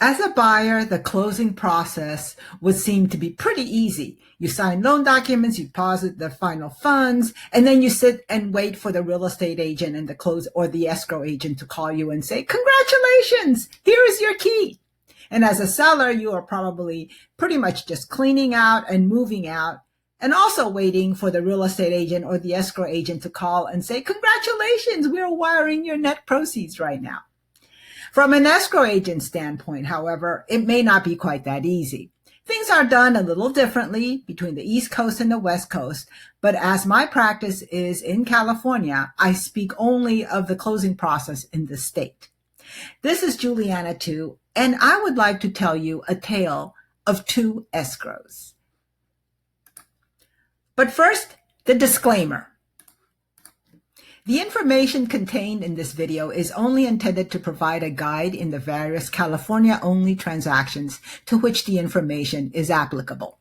As a buyer, the closing process would seem to be pretty easy. You sign loan documents, you deposit the final funds, and then you sit and wait for the real estate agent and the escrow agent to call you and say, "Congratulations, here is your key." And as a seller, you are probably pretty much just cleaning out and moving out, and also waiting for the real estate agent or the escrow agent to call and say, "Congratulations, we're wiring your net proceeds right now." From an escrow agent standpoint, however, it may not be quite that easy. Things are done a little differently between the East Coast and the West Coast, but as my practice is in California, I speak only of the closing process in the state. This is Juliana too, and I would like to tell you a tale of two escrows. But first, the disclaimer. The information contained in this video is only intended to provide a guide in the various California-only transactions to which the information is applicable.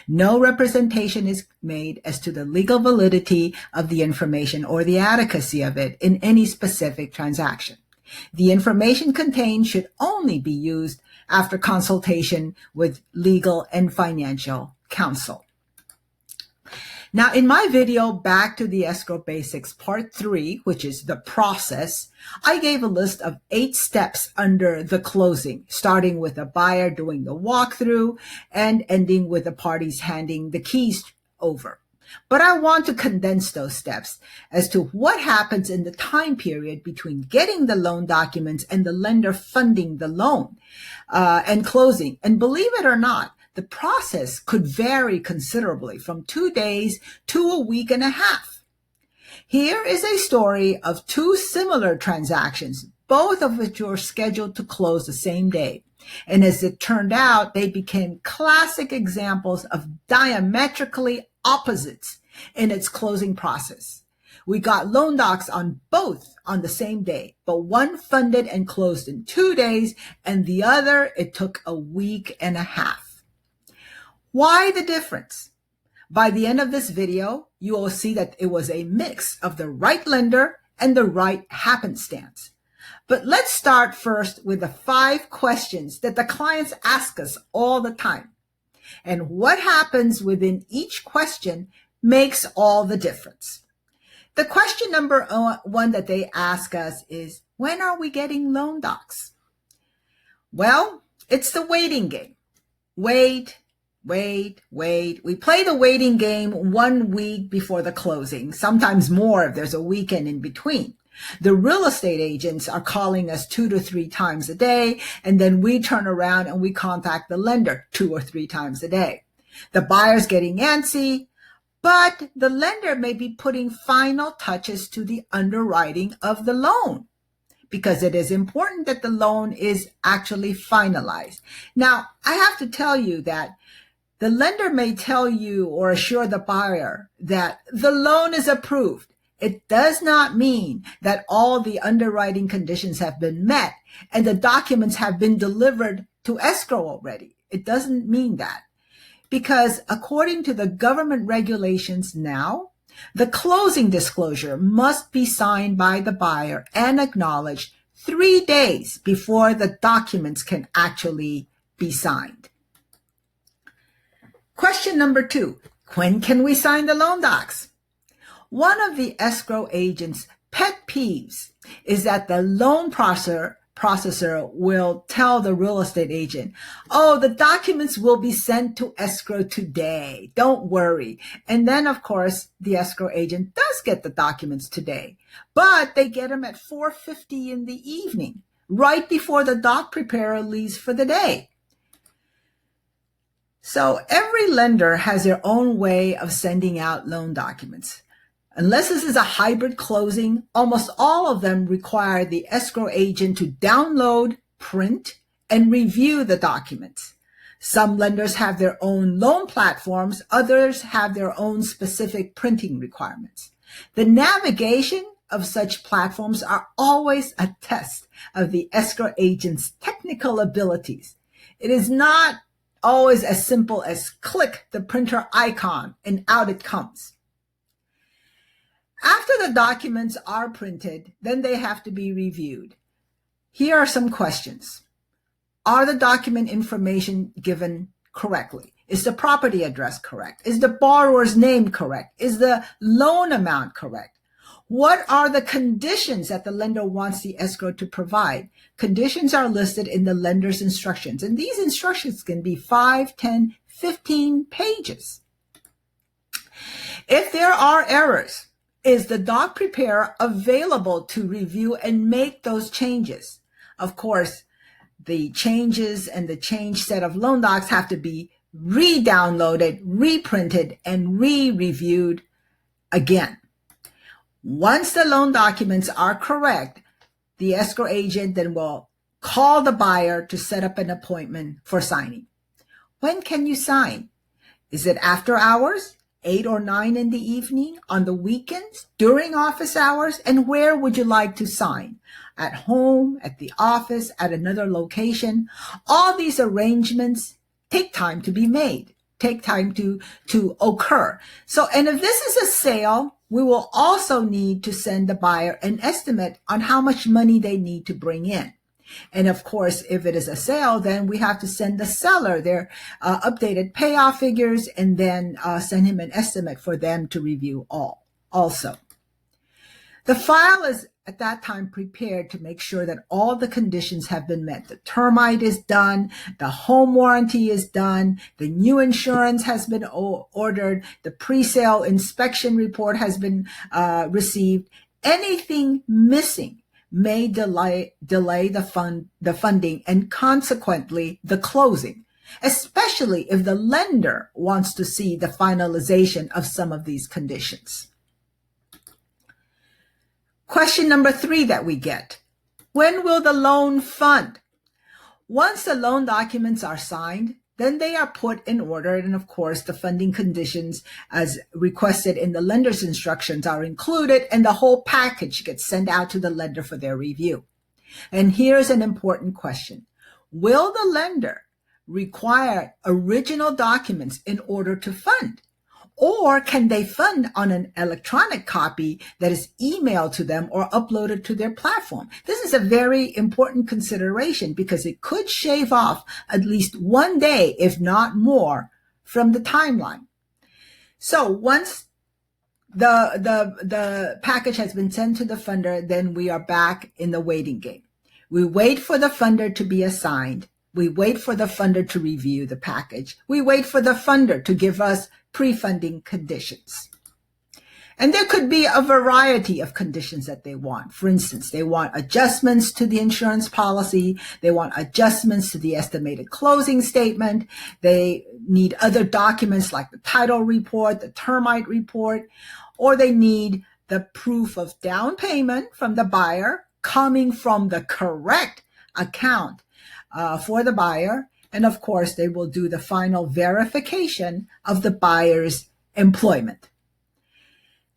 No representation is made as to the legal validity of the information or the adequacy of it in any specific transaction. The information contained should only be used after consultation with legal and financial counsel. Now, in my video, Back to the Escrow Basics Part 3, which is the process, I gave a list of 8 steps under the closing, starting with the buyer doing the walkthrough and ending with the parties handing the keys over. But I want to condense those steps as to what happens in the time period between getting the loan documents and the lender funding the loan and closing. And believe it or not, the process could vary considerably from 2 days to a week and a half. Here is a story of 2 similar transactions, both of which were scheduled to close the same day. And as it turned out, they became classic examples of diametrically opposites in its closing process. We got loan docs on both on the same day, but one funded and closed in 2 days, and the other, it took a week and a half. Why the difference? By the end of this video, you will see that it was a mix of the right lender and the right happenstance. But let's start first with the 5 questions that the clients ask us all the time. And what happens within each question makes all the difference. The question number 1 that they ask us is, when are we getting loan docs? Well, it's the waiting game. Wait. We play the waiting game 1 week before the closing, sometimes more if there's a weekend in between. The real estate agents are calling us 2 to 3 times a day, and then we turn around and we contact the lender 2 or 3 times a day. The buyer's getting antsy, but the lender may be putting final touches to the underwriting of the loan, because it is important that the loan is actually finalized. Now, I have to tell you that the lender may tell you or assure the buyer that the loan is approved. It does not mean that all the underwriting conditions have been met and the documents have been delivered to escrow already. It doesn't mean that. Because according to the government regulations now, the closing disclosure must be signed by the buyer and acknowledged 3 days before the documents can actually be signed. Question number 2, when can we sign the loan docs? One of the escrow agent's pet peeves is that the loan processor will tell the real estate agent, "Oh, the documents will be sent to escrow today. Don't worry." And then, of course, the escrow agent does get the documents today, but they get them at 4:50 in the evening, right before the doc preparer leaves for the day. So every lender has their own way of sending out loan documents. Unless this is a hybrid closing, almost all of them require the escrow agent to download, print, and review the documents. Some lenders have their own loan platforms, others have their own specific printing requirements. The navigation of such platforms are always a test of the escrow agent's technical abilities. It is not always as simple as click the printer icon and out it comes. After the documents are printed, then they have to be reviewed. Here are some questions. Are the document information given correctly? Is the property address correct? Is the borrower's name correct? Is the loan amount correct? What are the conditions that the lender wants the escrow to provide? Conditions are listed in the lender's instructions, and these instructions can be 5, 10, 15 pages. If there are errors, is the doc preparer available to review and make those changes? Of course, the changes and the change set of loan docs have to be re-downloaded, reprinted, and re-reviewed again. Once the loan documents are correct, the escrow agent then will call the buyer to set up an appointment for signing. When can you sign? Is it after hours, 8 or 9 in the evening, on the weekends, during office hours? And where would you like to sign? At home, at the office, at another location? All these arrangements take time to be made, take time to occur. So, and if this is a sale, we will also need to send the buyer an estimate on how much money they need to bring in. And of course, if it is a sale, then we have to send the seller their updated payoff figures and then send him an estimate for them to review also. The file is at that time prepared to make sure that all the conditions have been met. The termite is done, the home warranty is done, the new insurance has been ordered, the pre-sale inspection report has been received. Anything missing may delay the funding and consequently the closing, especially if the lender wants to see the finalization of some of these conditions. Question number 3 that we get: when will the loan fund? Once the loan documents are signed, then they are put in order, and of course the funding conditions as requested in the lender's instructions are included, and the whole package gets sent out to the lender for their review. And here's an important question: will the lender require original documents in order to fund? Or can they fund on an electronic copy that is emailed to them or uploaded to their platform? This is a very important consideration because it could shave off at least one day, if not more, from the timeline. So once the package has been sent to the funder, then we are back in the waiting game. We wait for the funder to be assigned. We wait for the funder to review the package. We wait for the funder to give us pre-funding conditions. And there could be a variety of conditions that they want. For instance, they want adjustments to the insurance policy. They want adjustments to the estimated closing statement. They need other documents like the title report, the termite report, or they need the proof of down payment from the buyer coming from the correct account for the buyer. And of course, they will do the final verification of the buyer's employment.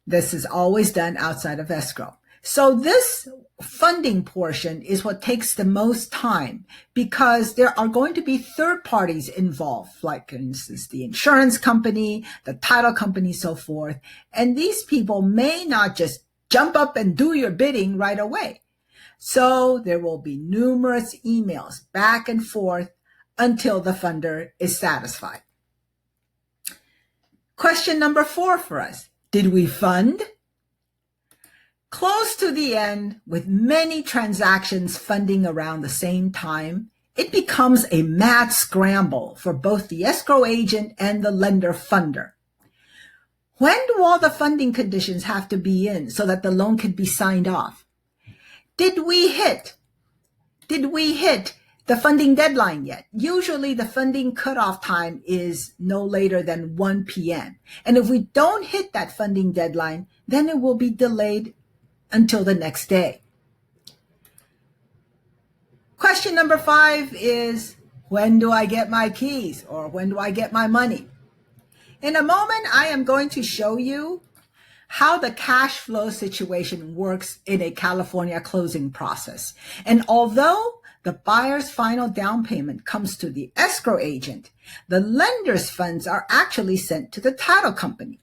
This is always done outside of escrow. So this funding portion is what takes the most time because there are going to be third parties involved, like for instance, the insurance company, the title company, so forth. And these people may not just jump up and do your bidding right away. So there will be numerous emails back and forth until the funder is satisfied. Question number 4 for us. Did we fund? Close to the end, with many transactions funding around the same time, it becomes a mad scramble for both the escrow agent and the lender funder. When do all the funding conditions have to be in so that the loan can be signed off? Did we hit the funding deadline yet? Usually the funding cutoff time is no later than 1 p.m. And if we don't hit that funding deadline, then it will be delayed until the next day. Question number 5 is, when do I get my keys, or when do I get my money? In a moment, I am going to show you how the cash flow situation works in a California closing process. And although the buyer's final down payment comes to the escrow agent, the lender's funds are actually sent to the title company.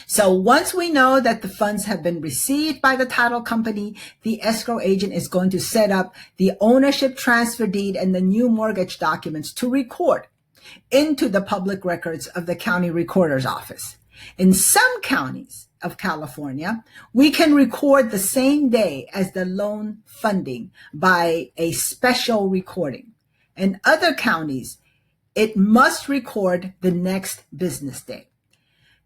So once we know that the funds have been received by the title company, the escrow agent is going to set up the ownership transfer deed and the new mortgage documents to record into the public records of the county recorder's office. In some counties of California, we can record the same day as the loan funding by a special recording. In other counties, it must record the next business day.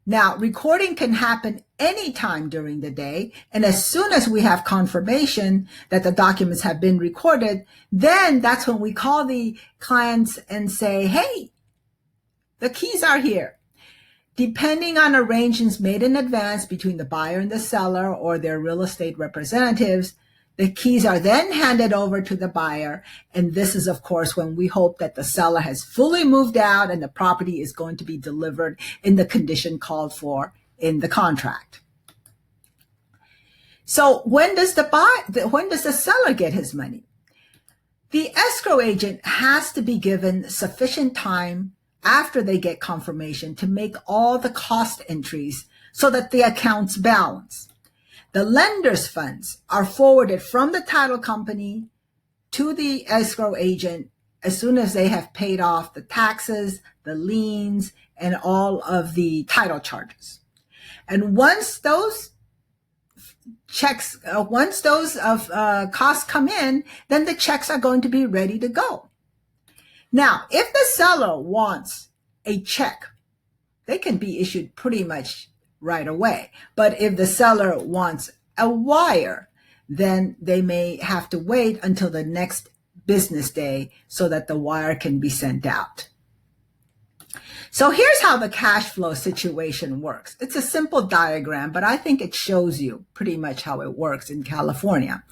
Now, recording can happen anytime during the day, and as soon as we have confirmation that the documents have been recorded, then that's when we call the clients and say, hey, the keys are here. Depending on arrangements made in advance between the buyer and the seller or their real estate representatives, the keys are then handed over to the buyer, and this is, of course, when we hope that the seller has fully moved out and the property is going to be delivered in the condition called for in the contract. So when does the seller get his money? The escrow agent has to be given sufficient time after they get confirmation to make all the cost entries so that the accounts balance. The lender's funds are forwarded from the title company to the escrow agent as soon as they have paid off the taxes, the liens, and all of the title charges. And once those costs come in, then the checks are going to be ready to go. Now, if the seller wants a check, they can be issued pretty much right away. But if the seller wants a wire, then they may have to wait until the next business day so that the wire can be sent out. So here's how the cash flow situation works. It's a simple diagram, but I think it shows you pretty much how it works in California.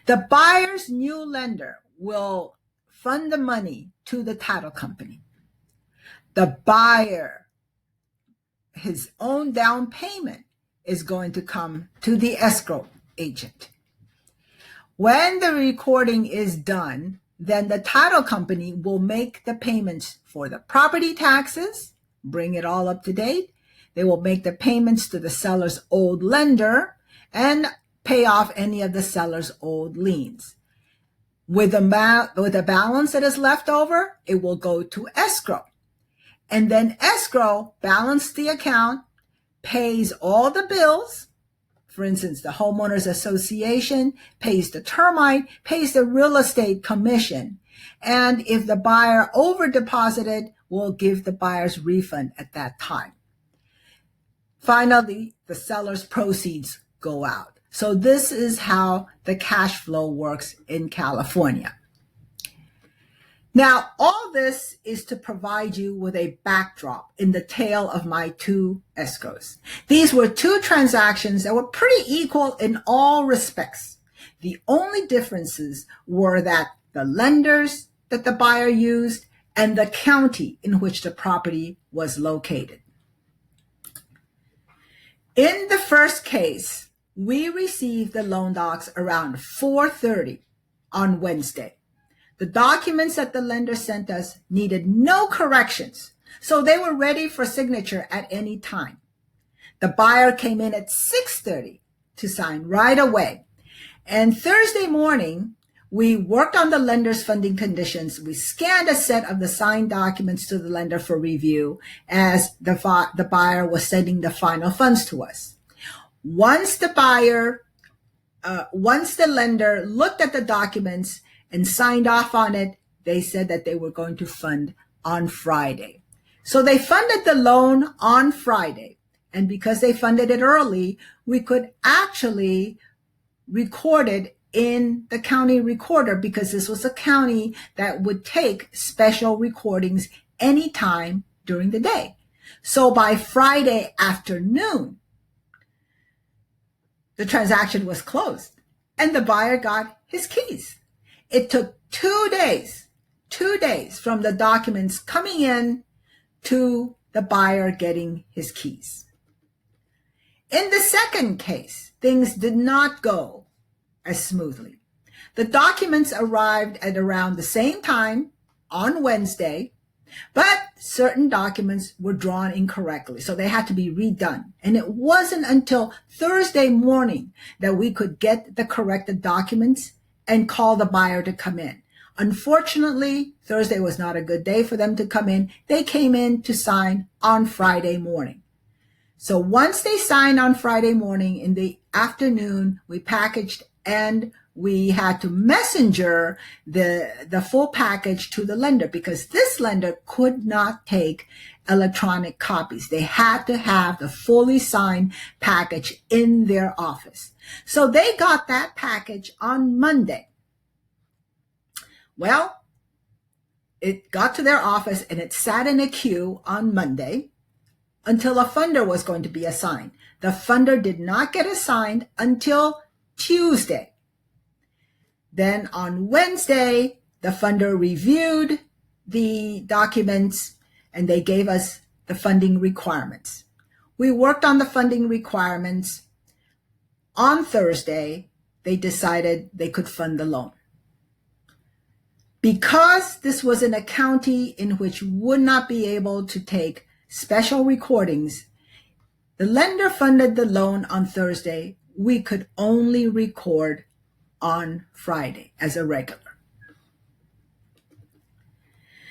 The buyer's new lender will fund the money to the title company. The buyer, his own down payment is going to come to the escrow agent. When the recording is done, then the title company will make the payments for the property taxes, bring it all up to date. They will make the payments to the seller's old lender and pay off any of the seller's old liens. With the balance that is left over, it will go to escrow. And then escrow balances the account, pays all the bills. For instance, the homeowners association pays the termite, pays the real estate commission. And if the buyer over deposited, we'll give the buyer's refund at that time. Finally, the seller's proceeds go out. So this is how the cash flow works in California. Now, all this is to provide you with a backdrop in the tale of my two escrows. These were two transactions that were pretty equal in all respects. The only differences were that the lenders that the buyer used and the county in which the property was located. In the first case, we received the loan docs around 4:30 on Wednesday. The documents that the lender sent us needed no corrections, so they were ready for signature at any time. The buyer came in at 6:30 to sign right away. And Thursday morning, we worked on the lender's funding conditions. We scanned a set of the signed documents to the lender for review as the buyer was sending the final funds to us. Once the lender looked at the documents and signed off on it, they said that they were going to fund on Friday. So they funded the loan on Friday. And because they funded it early, we could actually record it in the county recorder because this was a county that would take special recordings anytime during the day. So by Friday afternoon, the transaction was closed and the buyer got his keys. It took 2 days from the documents coming in to the buyer getting his keys. In the second case, things did not go as smoothly. The documents arrived at around the same time on Wednesday, but certain documents were drawn incorrectly, so they had to be redone. And it wasn't until Thursday morning that we could get the corrected documents and call the buyer to come in. Unfortunately, Thursday was not a good day for them to come in. They came in to sign on Friday morning. So once they signed on Friday morning, in the afternoon, we packaged and we had to messenger the full package to the lender, because this lender could not take electronic copies. They had to have the fully signed package in their office. So they got that package on Monday. Well, it got to their office and it sat in a queue on Monday until a funder was going to be assigned. The funder did not get assigned until Tuesday. Then on Wednesday, the funder reviewed the documents and they gave us the funding requirements. We worked on the funding requirements. On Thursday, they decided they could fund the loan. Because this was in a county in which would not be able to take special recordings, the lender funded the loan on Thursday. We could only record on Friday as a regular.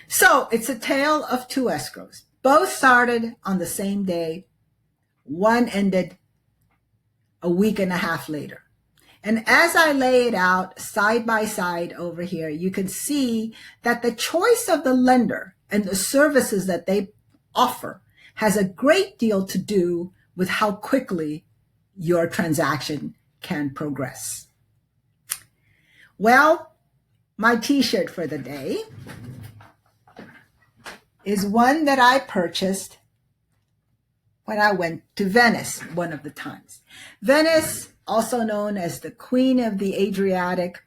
So it's a tale of two escrows. Both started on the same day. One ended a week and a half later. And as I lay it out side by side over here, you can see that the choice of the lender and the services that they offer has a great deal to do with how quickly your transaction can progress. Well, my t-shirt for the day is one that I purchased when I went to Venice one of the times. Venice, also known as the Queen of the Adriatic,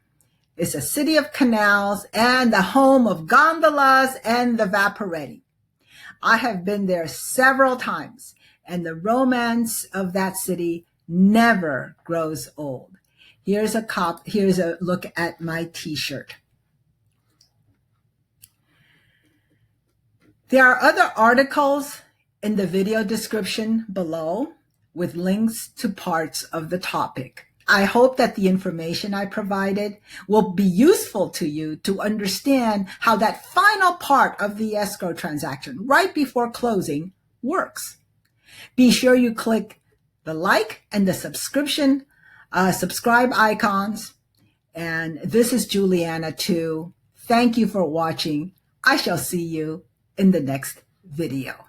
is a city of canals and the home of gondolas and the Vaporetti. I have been there several times, and the romance of that city never grows old. Here's a look at my t-shirt. There are other articles in the video description below with links to parts of the topic. I hope that the information I provided will be useful to you to understand how that final part of the escrow transaction, right before closing, works. Be sure you click the like and the subscribe icons. And this is Juliana too. Thank you for watching. I shall see you in the next video.